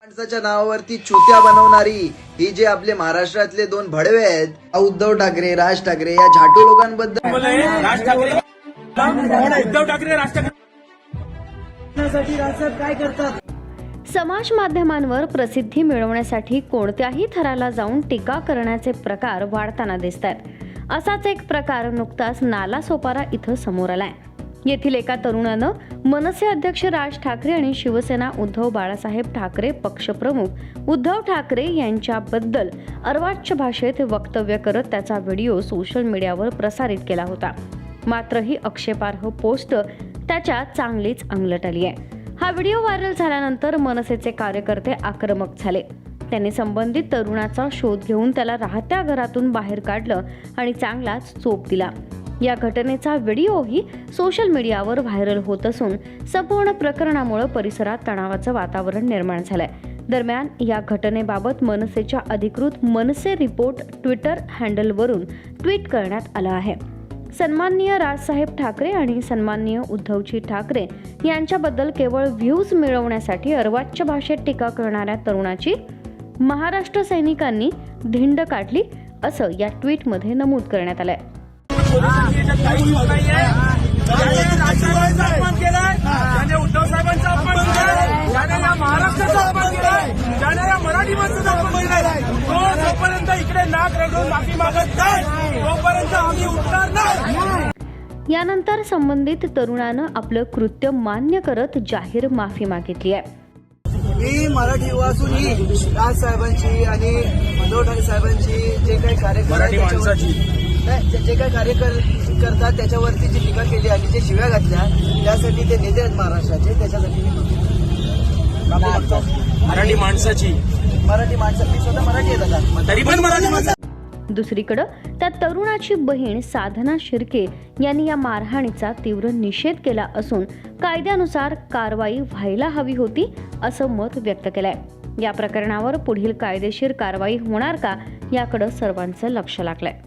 माणसाच्या नावावरती चुत्या बनवणारी ही जे आपले महाराष्ट्रातले दोन भडवे आहेत उद्धव ठाकरे, राज ठाकरे या झाटू लोकांबद्दल उद्धव ठाकरे राज ठाकरे काय करतात? समाज माध्यमांवर प्रसिद्धी मिळवण्यासाठी कोणत्याही थराला जाऊन टीका करण्याचे प्रकार वाढताना दिसतात। असाच एक प्रकार नुकताच नालासोपारा इथं समोर आलाय। येथील एका तरुणानं मनसे अध्यक्ष राज ठाकरे आणि शिवसेना उद्धव बाळासाहेब ठाकरे पक्षप्रमुख उद्धव ठाकरे यांच्याबद्दल अर्वाच्य भाषेत वक्तव्य करत त्याचा व्हिडिओ सोशल मीडियावर प्रसारित केला होता। मात्र ही आक्षेपार्ह पोस्ट त्याच्या चांगलीच अंगलट आली आहे। हा व्हिडिओ व्हायरल झाल्यानंतर मनसेचे कार्यकर्ते आक्रमक झाले। त्यांनी संबंधित तरुणाचा शोध घेऊन त्याला राहत्या घरातून बाहेर काढलं आणि चांगलाच चोप दिला। या घटनेचा व्हिडिओही सोशल मीडियावर व्हायरल होत असून संपूर्ण प्रकरणामुळे परिसरात तणावाचं वातावरण निर्माण झालंय। दरम्यान या घटनेबाबत मनसेच्या अधिकृत मनसे रिपोर्ट ट्विटर हँडलवरून ट्विट करण्यात आलं आहे। सन्माननीय राजसाहेब ठाकरे आणि सन्माननीय उद्धवजी ठाकरे यांच्याबद्दल केवळ व्ह्यूज मिळवण्यासाठी अर्वाच्य भाषेत टीका करणाऱ्या तरुणाची महाराष्ट्र सैनिकांनी धिंड काढली असं या ट्विटमध्ये नमूद करण्यात आलंय। उद्धव साहेबांचा अपमान केलाय, ज्याने या महाराष्ट्राचा अपमान केलाय, ज्याने या मराठी माणसाचा अपमान केलाय, जोपर्यंत इकडे नाक रगडून माफी मागत नाही तोपर्यंत आम्ही उठणार नाही। यानंतर संबंधित तरुणानं आपलं कृत्य मान्य करत जाहीर माफी मागितली आहे। मी मराठी युवा असूनही राज साहेबांची आणि उद्धव ठाकरे साहेबांची जे काही जे काही कार्य करतात त्याच्यावरती जी टीका केली आणि जे शिव्या घातल्या त्यासाठी ते नेते आहेत महाराष्ट्राचे, त्याच्यासाठी मराठी माणसाची मी स्वतः मराठी येत आता तरी पण मराठी माणसा। दुसरीकडे त्या तरुणाची बहीण साधना शिर्के यांनी या मारहाणीचा तीव्र निषेध केला असून कायद्यानुसार कारवाई व्हायला हवी होती असं मत व्यक्त केलंय। या प्रकरणावर पुढील कायदेशीर कारवाई होणार का याकडे सर्वांचं लक्ष लागलंय।